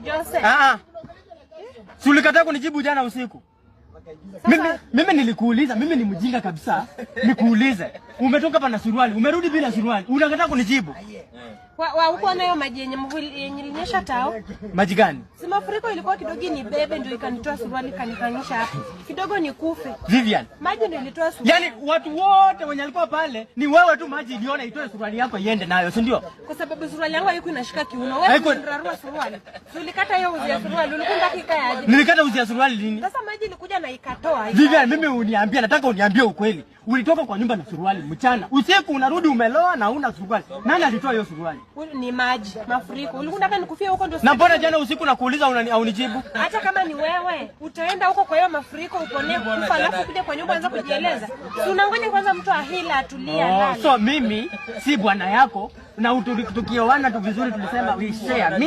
Jose. Sulikataa kunijibu jana usiku. Mimi nilikuuliza, mimi ni mjinga kabisa. Nikuulize, umetoka hapa na suruali, umerudi bila suruali. Unakataa kunijibu. Uko nayo maji yenye ilinyesha tao. Maji gani? Si mafuriko ilikuwa kidogo ni bebe ndio ikanitoa suruali kanifanyisha hapo. Kidogo ni kufe. Vivian. Maji ndio ilitoa suruali. Yaani watu wote wenye walikuwa pale ni wewe tu maji iliona itoe suruali yako iende nayo, si ndio? Kwa sababu suruali yangu haiko inashika kiuno. Wewe unararua suruali. Ulikata hiyo uzi ya suruali, ulikwenda kikayaje? Nilikata uzi ya suruali lini? Sasa maji ilikuja na ikatoa. Vivian, mimi uniambia, nataka uniambie ukweli. Ulitoka kwa nyumba na suruali mchana. Usiku unarudi umeloa na huna suruali. Nani alitoa hiyo suruali? Ni maji, mafuriko. Ulikunda nikufia huko ndio. Na mbona jana usiku nakuuliza unijibu? Hata kama ni wewe, utaenda huko kwa hiyo mafuriko uponee kufa alafu kuja kwa nyumba anza kujieleza. Si unangoja kwanza mtu ahila atulia ndani. So mimi si bwana yako na tukioana tu vizuri tulisema we share.